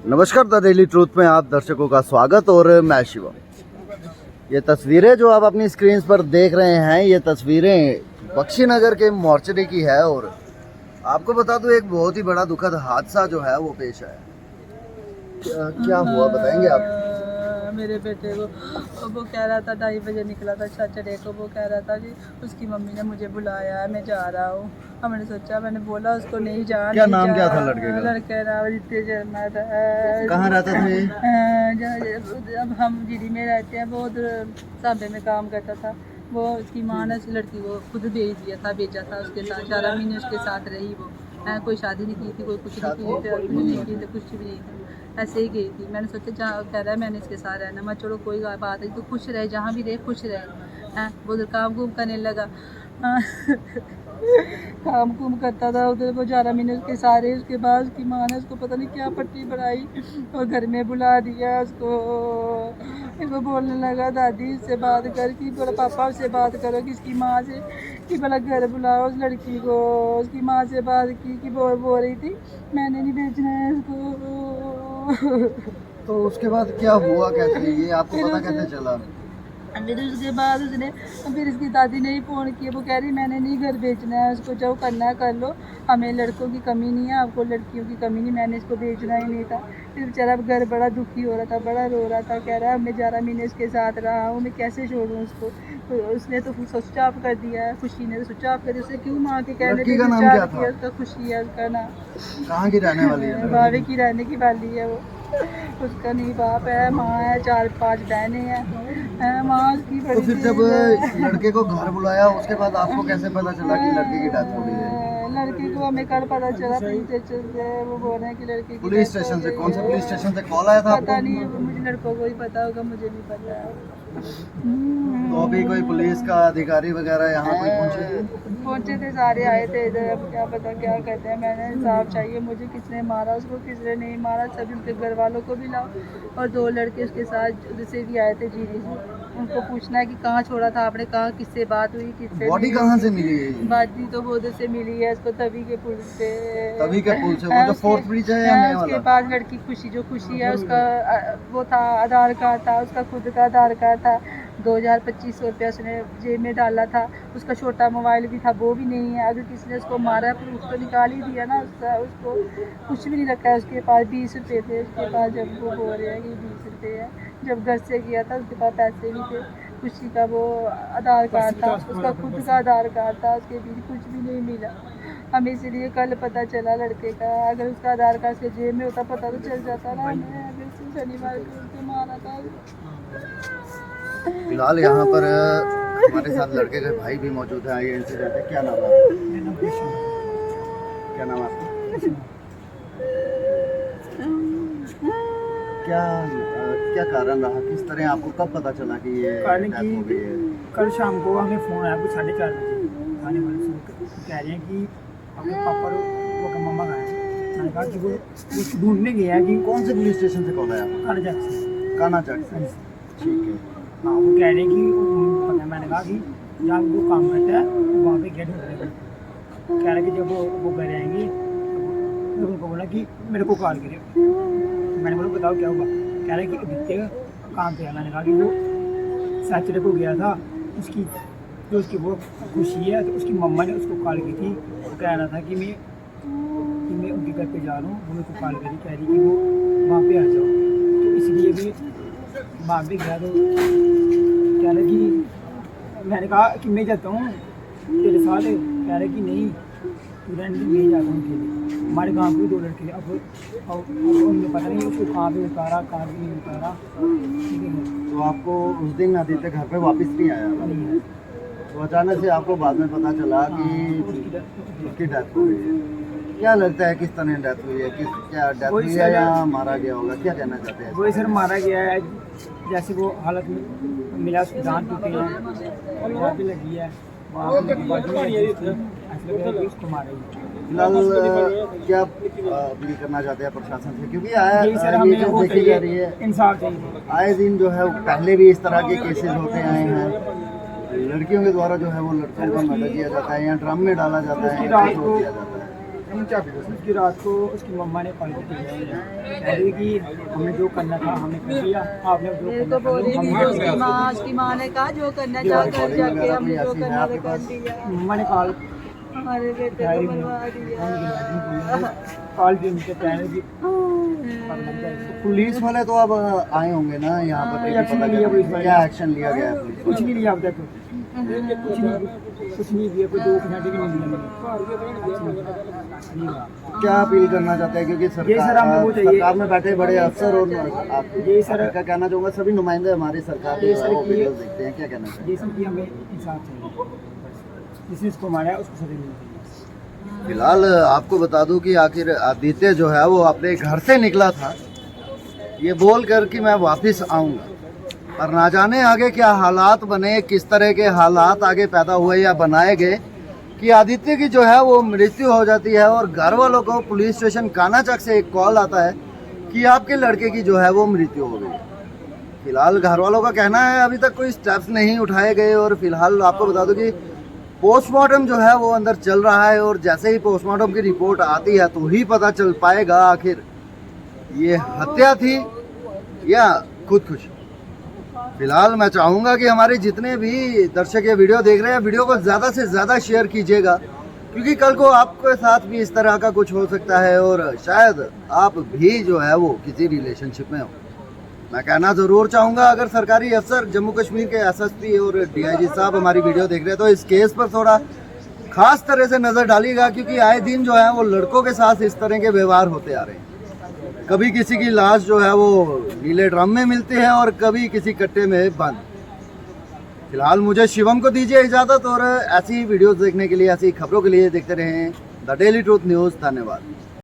नमस्कार, the daily truth में आप दर्शकों का स्वागत। और मैं शिवम। ये तस्वीरें जो आप अपनी स्क्रीन पर देख रहे हैं, ये तस्वीरें बख्शीनगर के मोर्चरी की है। और आपको बता दूं, एक बहुत ही बड़ा दुखद हादसा जो है वो पेश आया। क्या हुआ बताएंगे आप? मेरे बेटे को वो कह रहा था 2:30 बजे निकला था सैटरडे को। वो कह रहा था कि उसकी मम्मी ने मुझे बुलाया है, मैं जा रहा हूँ। हमने सोचा, मैंने बोला उसको नहीं जा। क्या नाम क्या था लड़के का? लड़के नाम रित्य शर्मा था। कहाँ रहता था ये? अब हम जीडी में रहते हैं, वो उधर सांबे में काम करता था। वो उसकी माँ ने उस लड़की को खुद भेजा था उसके साथ। 4 महीने उसके साथ रही वो। कोई शादी नहीं की थी, कोई कुछ नहीं की थी, कुछ भी नहीं था, ऐसे ही गई थी। मैंने सोचा जहाँ कह रहा है मैंने इसके साथ रहना, मैं चलो कोई बात नहीं, तो खुश रहे, जहाँ भी रहे खुश रहे। वो उधर काम कुम करने लगा। काम कुम करता था उधर, वो 11 महीने उसके सारे। उसके बाद उसकी माँ ने उसको पता नहीं क्या पट्टी बढ़ाई और घर में बुला दिया उसको। वो बोलने लगा, दादी उससे बात कर कि बोला पापा उससे बात करो कि इसकी माँ से कि बोला घर बुलाओ उस लड़की को। उसकी माँ से बात की कि बोल रही थी मैंने नहीं भेजना है उसको। तो उसके बाद क्या हुआ, कैसे ये आपको पता कैसे चला? फिर उसके बाद उसने फिर इसकी दादी ने ही फ़ोन किया। वो कह रही मैंने नहीं घर भेजना है उसको, जो करना है कर लो, हमें लड़कों की कमी नहीं है, आपको लड़कियों की कमी नहीं, मैंने इसको भेजना ही नहीं था। फिर बेचारा घर बड़ा दुखी हो रहा था, बड़ा रो रहा था, कह रहा है मैं 11 महीने उसके साथ रहा हूँ, मैं कैसे छोड़ूँ उसको। तो उसने तो स्विच ऑफ कर दिया है, खुशी ने तो स्विच ऑफ कर दिया। उसने क्यों माँ के कहने लड़की का नाम क्या था? उसका खुशी है उसका नाम। कहाँ की रहने वाली है? बावे की रहने की वाली है वो। उसका नहीं बाप है, माँ है, 4-5 बहनें हैं। माँ उसकी तो बड़ी फिर जब लड़के को घर बुलाया उसके बाद आपको कैसे पता चला कि लड़के की डेथ हो गई है? लड़के को हमें कल पता चला पुलिस स्टेशन से। वो बोल रहे हैं कि लड़के की पुलिस स्टेशन से? कौन से पुलिस स्टेशन से कॉल आया था पता आपको? नहीं, मुझे लड़कों को ही पता होगा, मुझे नहीं पता। तो अभी कोई पुलिस का अधिकारी वगैरह यहाँ कोई पहुंचे थे, सारे आए थे इधर। अब क्या पता क्या कहते हैं। मैंने इंसाफ चाहिए मुझे, किसने मारा उसको, किसने नहीं मारा, सभी उसके घर वालों को भी लाओ। और 2 लड़के उसके साथ उधर से भी आए थे जीडी से, उनको पूछना है कि कहाँ छोड़ा था आपने, कहाँ किससे बात हुई, किससे बॉडी कहाँ से मिली है? बाजी तो वो उधर से मिली है उसको, तभी के पुल से। तभी के पुल से? वो जो फोर्थ ब्रिज है या नया उसके वाला? पास लड़की खुशी है उसका वो था, आधार कार्ड था उसका, खुद का आधार कार्ड था। 2,000-2,500 रुपया उसने जेब में डाला था। उसका छोटा मोबाइल भी था, वो भी नहीं है। अगर किसी ने उसको मारा है फिर उसको निकाल ही दिया ना, उसको कुछ भी नहीं रखा है उसके पास। 20 रुपये थे उसके पास, जब वो बोल रहे हैं कि 20 रुपये है। जब घर से गया था उसके पास पैसे भी थे। खुशी का वो आधार कार्ड था, उसका खुद का आधार कार्ड था, उसके बीच कुछ भी नहीं मिला हमें। इसलिए कल पता चला लड़के का। अगर उसका आधार कार्ड उसके जेब में होता पता तो चल जाता ना हमें। अगर शनिवार को उसको मारा था। फिलहाल यहाँ पर हमारे साथ लड़के के भाई भी मौजूद है। आइए इनसे जानते हैं। क्या नाम है आपका? क्या नाम है आपका? क्या कारण रहा, किस तरह आपको कब पता चला कि ये डेथ हो गई है? कल शाम को हमें फ़ोन आया कुछ 4:30 बजे थाने वाले से, कह रहे हैं कि अपने पापा वो मम्मा का है। मैंने कहा कि वो ढूंढने गया कि कौन से पुलिस स्टेशन से कॉल आया? कानाजग से। कानाजग से, ठीक है। हाँ, वो कह रहे हैं कि पता है। मैंने कहा कि जहाँ वो काम करता है वहाँ पे गेट होता है। कह रहा है कि जब वो घर आएंगे तो उनको बोला कि मेरे को कॉल करे। मैंने बोला बताओ क्या हुआ। कह रहा है कि दिखते काम पे है। मैंने कहा कि वो सैटरडे को गया था, उसकी वो खुशी है, तो उसकी मम्मा ने उसको कॉल की थी। वो कह रहा था कि मैं उनके घर पे जा रहा हूँ। वो मेरे को कॉल करी, कह रही कि वो वहाँ पे आ जाओ। तो इसलिए भी वहाँ पे गया। तो कह रहा कि मैंने कहा कि मैं जाता हूँ तेरे साथ। कह रहा कि नहीं तू रहने दे, मैं जाता हूँ अकेले। हमारे गाँव के 2 लड़के अब उन्हें पता नहीं उसको कहाँ पे उतारा, कहाँ पे नहीं उतारा। ठीक है, तो आपको उस दिन आदित्य घर पे वापस नहीं आया? नहीं है। तो अचानक से आपको बाद में पता चला कि उसकी डेथ हो गई है। क्या लगता है किस तरह डेथ हुई है? क्या डेथ हुई है या मारा गया होगा? क्या कहना चाहते हैं? वो सर मारा गया है, जैसे वो हालत में मिला, उसके दांत टूटे हैं और यहाँ पे लगी है, वहाँ पे बाजू में लगी थी। ऐसा लग रहा है कि उसको मारा ही। फिलहाल क्या अपील करना चाहते हैं प्रशासन से? क्योंकि यही सर ये हमें जो वो देखी जा रही है, इंसाफ चाहिए। आए दिन जो है पहले भी इस तरह के केसेस होते आए हैं। लड़कियों के द्वारा जो है वो लड़कों का मर्डर किया जाता है या ड्रम में डाला जाता है या कुछ और किया जाता है। उसकी रात को उसकी मम्मा ने कॉल कर दिया, कह रही कि हमने जो करना था हमने कर दिया, आपने जो मेरे करना को था बोली हमने भी कर उसकी दिया। उसकी माँ ने कहा जो करना चाह कर जाके हमने जो करना था कर दिया। मम्मा ने कॉल हमारे बेटे को मरवा दिया। कॉल भी उनके कहने की पुलिस वाले तो अब आए होंगे ना यहाँ पर, कोई एक्शन नहीं लिया पुलिस वाले। क्या एक्शन लिया गया है पुलिस कुछ वालों नहीं लिया अब तक, कुछ नहीं दिया, कोई 2 घंटे भी नहीं दिया। को? क्या अपील करना चाहते हैं, क्योंकि ये सर हमें वो चाहिए। सरकार में बैठे बड़े अफसर और आप ये सर क्या कहना चाहूँगा, सभी नुमाइंदे हमारी सरकार के ये जो है सर वो की- वीडियोस देखते हैं, क्या कहना चाहिए? जैसे कि हमें इंसाफ चाहिए, जिसने इसको मारा है उसको सजा मिलनी चाहिए। फिलहाल आपको बता दूं कि आखिर आदित्य जो है वो अपने घर से निकला था ये बोल कर कि मैं वापस आऊंगा, पर ना जाने आगे क्या हालात बने, किस तरह के हालात आगे पैदा हुए या बनाए गए कि आदित्य की जो है वो मृत्यु हो जाती है और घर वालों को पुलिस स्टेशन कानाचक से एक कॉल आता है कि आपके लड़के की जो है वो मृत्यु हो गई। फिलहाल घर वालों का कहना है अभी तक कोई स्टेप्स नहीं उठाए गए और फिलहाल आपको बता दूं कि पोस्टमार्टम जो है वो अंदर चल रहा है और जैसे ही पोस्टमार्टम की रिपोर्ट आती है तो ही पता चल पाएगा आखिर ये हत्या थी या खुदकुशी। फिलहाल मैं चाहूँगा कि हमारे जितने भी दर्शक ये वीडियो देख रहे हैं वीडियो को ज़्यादा से ज़्यादा शेयर कीजिएगा, क्योंकि कल को आपके साथ भी इस तरह का कुछ हो सकता है और शायद आप भी जो है वो किसी रिलेशनशिप में हो। मैं कहना ज़रूर चाहूँगा अगर सरकारी अफसर जम्मू कश्मीर के एसएसपी और डीआईजी साहब हमारी वीडियो देख रहे हैं तो इस केस पर थोड़ा खास तरह से नज़र डालिएगा, क्योंकि आए दिन जो है वो लड़कों के साथ इस तरह के व्यवहार होते आ रहे हैं। कभी किसी की लाश जो है वो नीले ड्रम में मिलती है और कभी किसी कट्टे में बंद। फिलहाल मुझे शिवम को दीजिए इजाज़त और ऐसी वीडियोस देखने के लिए, ऐसी खबरों के लिए देखते रहें द डेली ट्रूथ न्यूज़। धन्यवाद।